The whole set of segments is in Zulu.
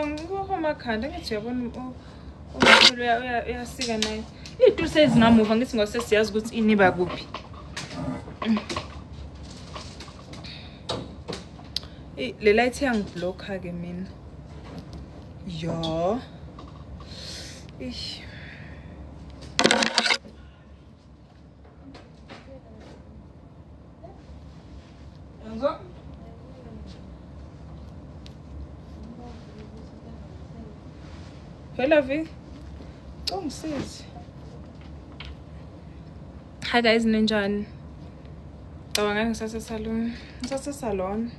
Ngikho makhanda ngithi yabona umkhulu uyasika naye. Itu sezingamuva ngithi ngosesiyazi ukuthi iniba kuphi. Le light yangiblocka ke mina. Ja. Hello V. Sis. Hi guys, ninjani? Cabanga ngisase salon. Ngisase salon.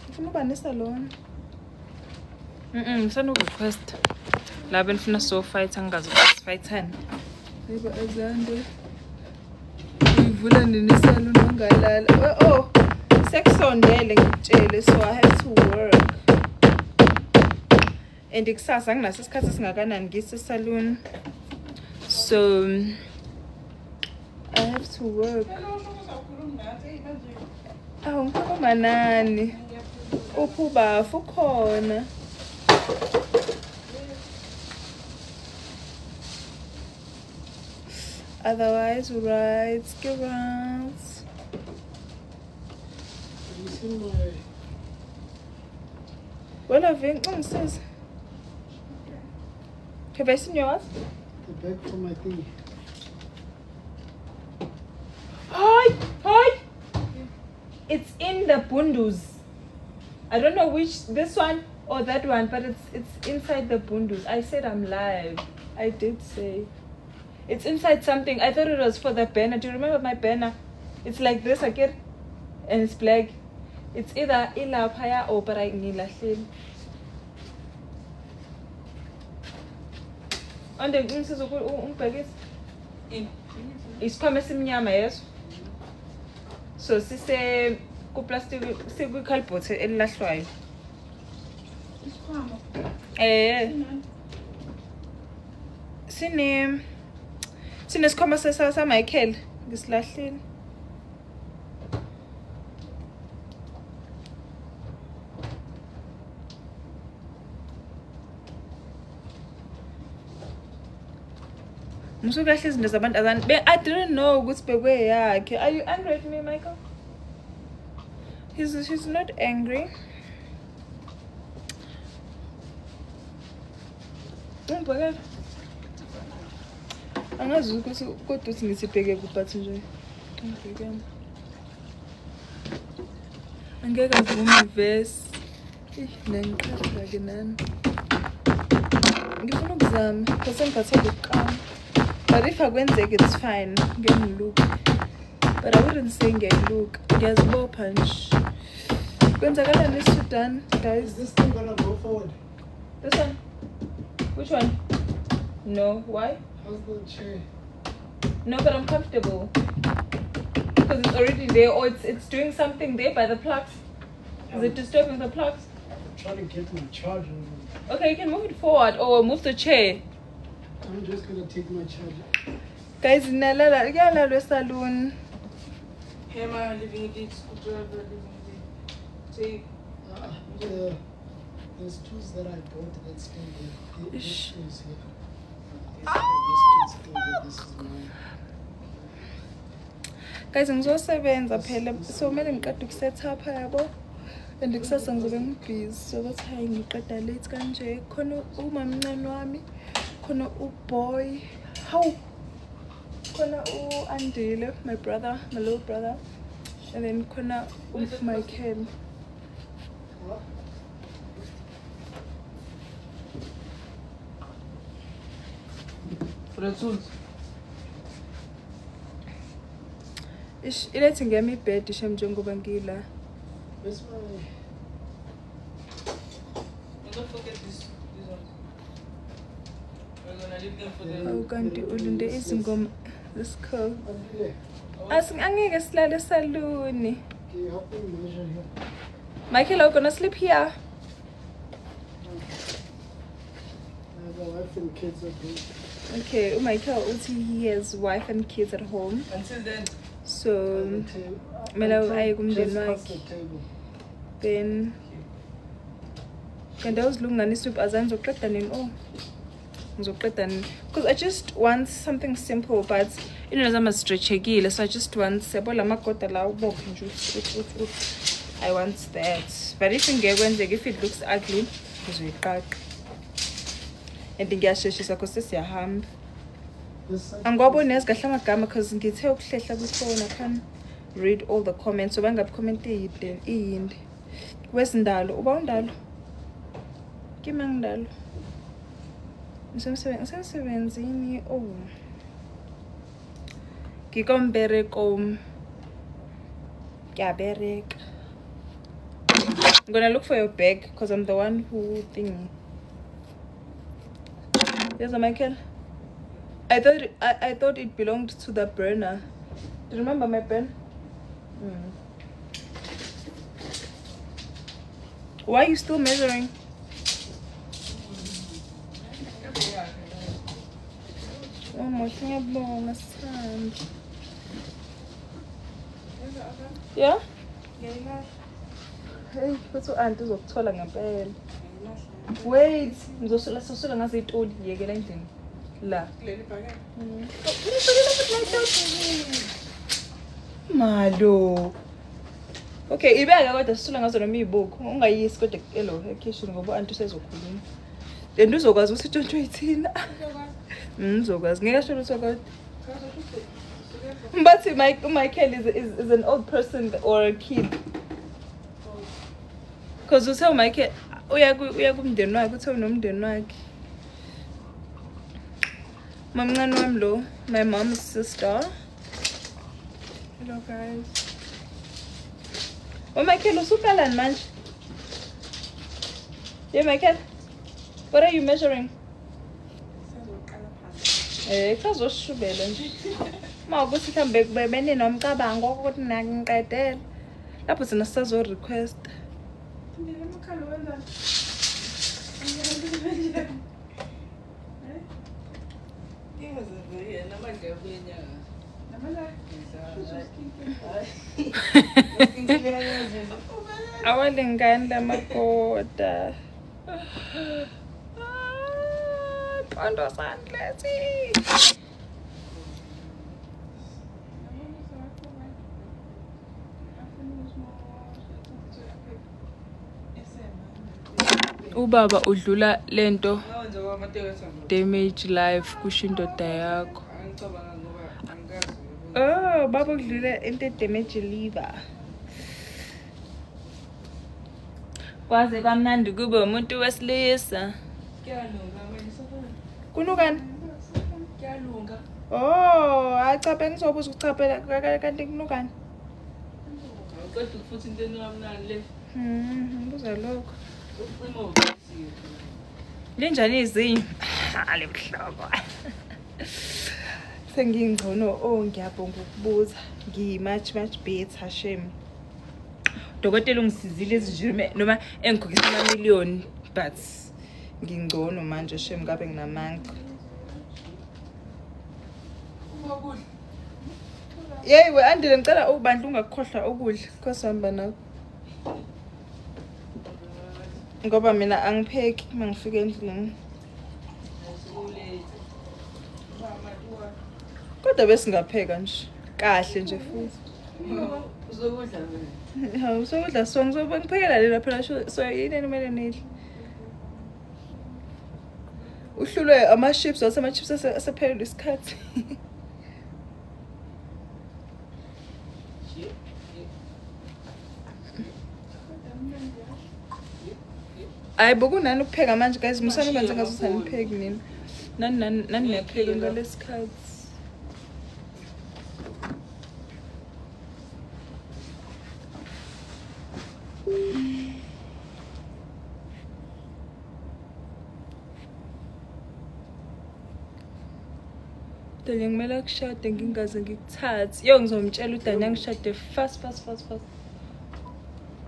Ngifuna uba nesalon. Ngifuna request. La benifuna so fight angazi ukuthi fightani. Hayiba azande. Ngivula nesalon ngalala. Oh, sekusondele ngitshele so I have to work. And ikusasa nginaso isikhathi singakanani ngise salon. So I have to work. Ngikhuluma nani? Uphuba ukhona. Otherwise, right, get around. Well, I've been says. Have I seen yours? The bag for my thing. Hi! It's in the bundles. I don't know which, this one or that one, but it's inside the bundles. I said I'm live. I did say. It's inside something. I thought it was for the banner. Do you remember my banner? It's like this again, and it's black. It's either ilapaya or paragnila. And the green says, it's coming simnyama, yes. So, si se ku plastic se ku kalpothe elilahlwayo. Sine sikhoma sa Michael ngisilahlile. Musukahle izinto zabantu azani. I didn't know ukuthi bekwe yakhe. Are you angry at me, Michael? He's not angry. Umbheka. Angazi ukuthi kodwa uthi ngisibheke kuphathi nje. Umbheka. Angeke avume verse. Nengiqala ke nani. Ngifuna ukuzama, bese ngiphathe ukuqala. But if I went there, it's fine. Get look. But I wouldn't say get look. There's more punch. When I got this done, guys. Is this thing gonna go forward? This one? Which one? No. Why? How's the chair? No, but I'm comfortable. Because it's already there, or it's doing something there by the plugs. Is it disturbing the plugs? I'm trying to get my charger. Okay, you can move it forward or move the chair. I'm just gonna take my charger. Guys, nalala salon. Hey, my living it, screwdriver, living it. Take. There's tools that I bought that still there. This tool's here. This tool's still there. This is mine. Guys, ngizosebenza phela so kumele ngiqede ukuset up yabo and kusasa ngizobe ngibusy so that's why ngiqeda late kanje khona umamncane wami khona uboy how khona uAndile my brother my little brother and then khona Michael. For the tools. Ilethi ngemi bed ishem njengoba ngila. Where's my... Don't forget this one. We're gonna leave them for the... Oh, kanti ulinde izingoma zesikho. Andile, Angeke silale saluni. can you help me measure here? Michael, are you gonna sleep here? My wife and kids are good. Okay, Michael he has wife and kids at home. Until then, So Mela, Mela ayigumndeni just past wakhe. the table. Then kanti awuzilunga nisoup azange ngizoqeda nini? Oh. Ngizoqeda nini? Because I just want something simple but zami stretchekile, so I just want yabo lamagoda la ubophe nje uthi. I want that. But if ingeke if it looks ugly, ngizoyiqaqa. And ngiyasheshisa because sesiyahamba. This side. Angiwaboni yazi kahle amagama because ngithe ukuhlehla kwi-phone, I can't read all the comments. So bangabe comment iyinde. Wesindalo, uba undalo? Kimi angindalo. Ngisemsebenzini. Oh. Ngikombereko. Ngiyabereka. I'm gonna look for your bag because I'm the one who thingy. Yes, Michael. I thought it belonged to the burner. Do you remember my pen? Why are you still measuring? Oh my God, yeah? Hey, what's your aunt is ukuthola ngempela. Wait, ngizosula ngaze itoli yekela endlini. La. Malo. Okay, ibeka kodwa sisula ngazo noma izibuko. Ungayisi kodwa elo kitchen ngoba anti usezokhuluma. Then uzokwazi ukuthi into ithina. Ngizokwazi. Ngeke asho ukuthi kodwa. But Michael is an old person or a kid. Because uthe Michael uya kumndeni wakhe, uthe unomndeni wakhe. Mamncane wami lo, my mom's sister. Hello guys. Oh Michael, usuqalani manje? Yeah Michael. What are you measuring? Sazoshubela nje. Mawukuthi mhlambe bene nomcabango ukuthi ngiqedela. Lapho sina sisazo request. Awalingani lamagoda. Qondo sandlesi. Ubaba udlula lento damage life kusho indoda yakho. Oh, baba udlula into damage liver. Kwaze kamnandi kube umuntu wesilisa. Kunukani? Kuyalunga. Oh, achabe ngizobuza ukuchaphela kanti kunukani? Kodwa futhi into enamnandi le. Ngibuza lokho. Ucima ukwesiyo. Linjani izinyo? Ale mhloko. Sengingcono ngiyabonga ukubuza. Much better shame. Dokotela ungisizile izinjume noma engikhokhisa amamiliyoni but ngingcono manje shame ngabe nginamanga. Ukudla. Yey we andile ngicela ubandla ungakhohlwa ukudla khosihamba nawe. Ngoba mina angipheki mangifika endlini. Kodwa bese ngapheka nje. Kahle nje futhi. Uzokudla wena. Hawu sokudla sonke ngiphekela lela phela so yini kumele nidle. Uhlulwe ama chips wasema chips asephelile isikhathi. Ay bokunani ukupheka manje guys musana kwenze ngazo sanipheki nini. Nani niyapheka ngalesikhathi. Danya ngimela kushade ngingaze ngikuthathe. Yo ngizomtshela uDanya ngishade fast.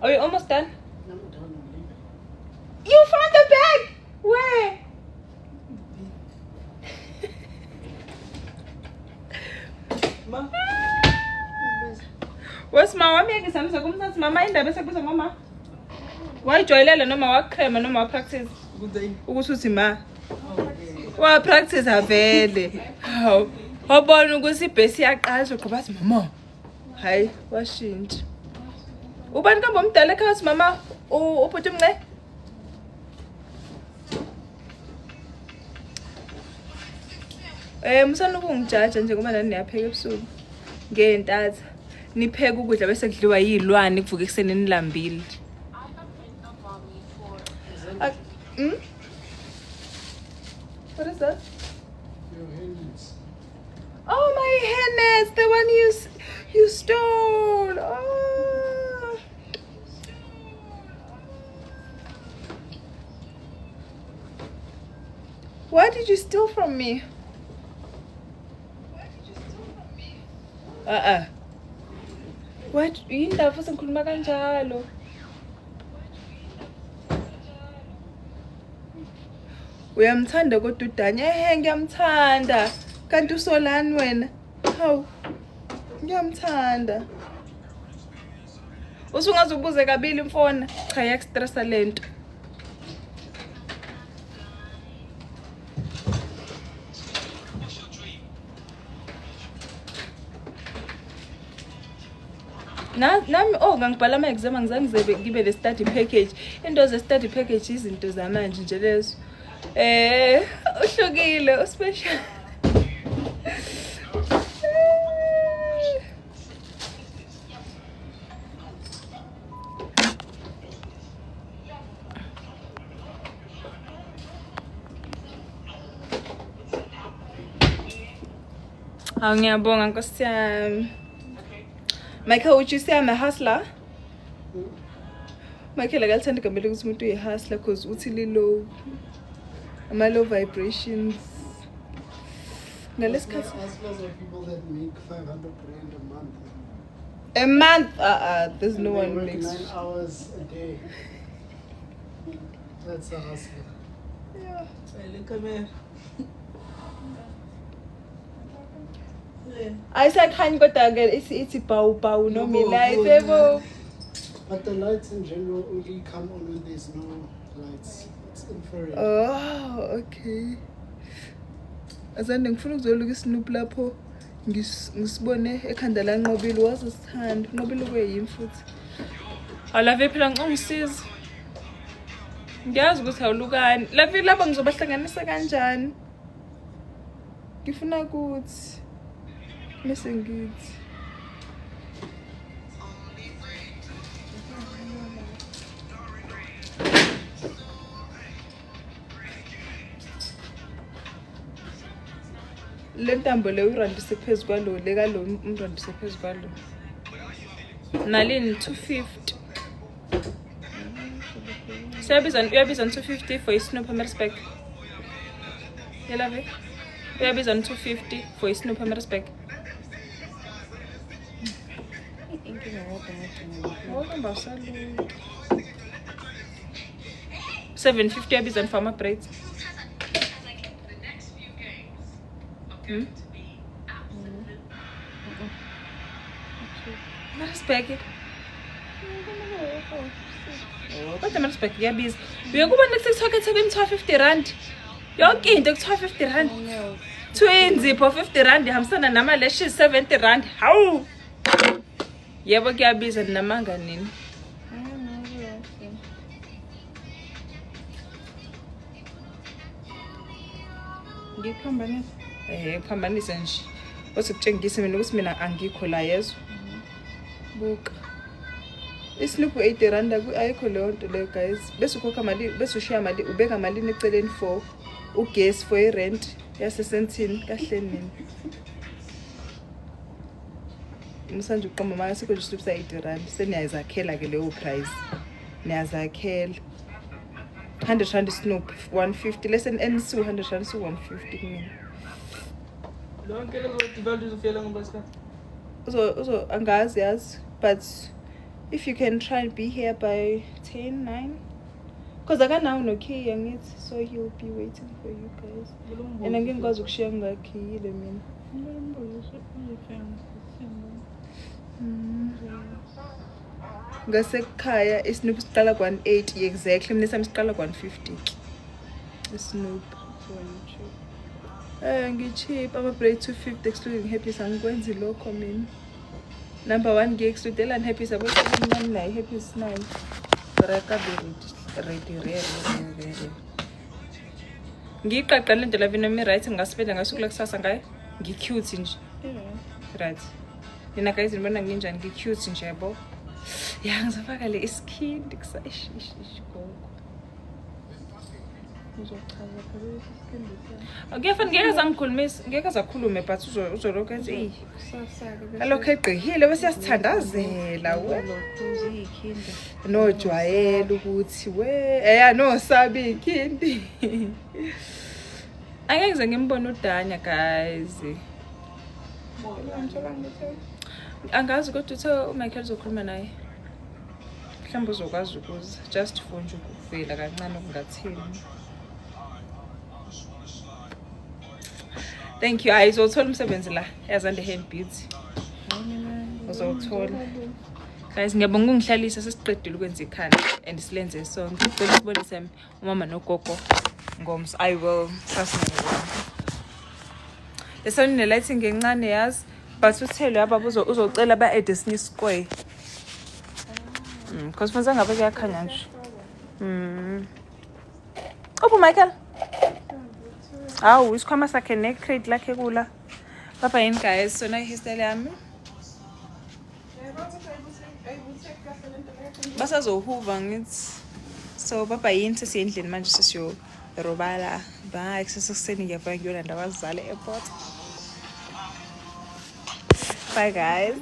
Are you almost done? I'm done. I'm leaving. You found the bag. Where? Wesima wami ngisamisa kumthatha mama indaba esekubiza ngoma. Wayijoyelela noma wakrema noma wapractice ukuthi uthi ma. Wa practice avele. Hawu. Wabona ukuthi ibhesi iyaqasha qoba athi mama. Hayi washintsha. Ubani kambe omdala ekhaya uthi mama ubhuti mnce. Msana ukungijaja nje ngoba nani niyapheka ebusuku. Ngentatha. Nipheka ukudla bese kudliwa yizilwane kuvuka ekseni nilambile. What is that? Your hands. Oh, my hairnets, the one you stole. Oh. What did you steal from me? What? Yindaba futhi ngikhuluma kanjalo. Uyamthanda kodwa uDanya? Ngiyamthanda. Kanti usolani wena? Hawu. Ngiyamthanda. Usungaze ubuze kabili mfona. Cha yakustressa lento. Nami ngangibhala ama exam ngizangize ngibe le study package. Into ze study package izinto zamanje nje lezo. Uhlukile, uspecial. Ngiyabonga Nkosi yami. Michael, would you say I'm a hustler? Michael, akathanda igama lokuthi umuntu uyi-hustler because uthi low. Low vibrations. Hustlers are people that make 500 rand a month. A month? There's no one who work makes 9 hours a day. That's a hustler. Yeah. Come here. I said can't go to get it's bow no me lights ever. But the lights in general only come on when there's no lights. It's infrared. Oh, okay. Azande ngifuna ukuzoluka isnoop lapho ngisibone ekhanda la Nqobile wazisithanda. Nqobile kweyimi futhi. Alave phela ngicongisiza. Ngiyazi ukuthi awulukani. Lave lapho ngizobahlanganisa kanjani? Ngifuna ukuthi missing goods. Le ntambo le urandise phezulu kwalo leka lo umrandise phezulu kwalo. Nalini 250. Uyabiza 250 for isnoop Hammersburg. Yelave. Uyabiza 250 for isnoop Hammersburg. What 750 uyabiza for my braids. Hammersburg. Kodwa Hammersburg kuyabiza. Uyakuba next socket sebenza 250 rand. Yonke into ku 250 rand. Twinzipho 50 rand ihambisana nama lashes 70 rand. Hawu. Yebo kuyabiza namanga nini? Ngikhambanisa. Ukhambanisa nje. Osukutshengisa mina ukuthi mina angikho la yezo. Buka. Isnoop 80 rand ayikho leyo nto leyo guys. Bese ukhokha mali, bese ushiya mali, ubeka malini eceleni for ugesi for irent yasesentini kahle nini. Msanje uqamba manje sikho nje isnoop 80 rand. Seniyazakhela ke leyo price. Niyazakhela. 100 rand isnoop 150 lesson NC 100 rand so 150 kumina. Lonke lezo values ufela ngoba sika. So angazi yazi, but if you can try and be here by 10:09 because I got now no key and it, so he'll be waiting for you guys. And I'm going to share my key. ngasekhaya isnoop siqala 180 exactly mina sami siqala 150 isnoop ngi-cheap ama-braid 250 excluding happy angikwenzi lokho mina number 1 ngi-exclude happy sabo mncane nayo happy is 9 reka ready ngiyiqaqala le nto la vina mi-right ngingasipenda ngasuku lakusasa ngayo ngi-cute nje right nina guys nibona nginjani ngi-cute nje yabo ya ngizafaka le iskin gogo uzochaza phela iskin ngiyafana ngeke zangikhulumisa ngeke zakhulume but uzoloku ethi alokho egqihile bese siyasithandazela we nojwayela ukuthi we no sabi ikhindi angeke ngize ngimbone udanya guys angazi kodwa uthe uMichael uzokhuluma naye mhlawumbe uzokwazi ukuza just for nje ukuvela kancane okungathini. Thank you. Uzothola umsebenzi la yazande hand beauty uzothola guys. Ngiyabonga ungihlalisa sesiqedile ukwenza ikhanda and silenze sonke ngicela ukubonisa umama nogogo ngomso. I will trust me. Lesonine lighting ngencane yazi but uthelo yababa uzocela ba add esinye square because manje ngabe kuyakhanya nje. Upho Michael awu isikhwama sakhe necrate lakhe kula papa yini guys. So na hairstyle yami basazohuva ngithi so papa yini sesiyendlini manje sesiyo robala ba kuseni ngiyafika ngiyolanda abazali airport. Bye guys.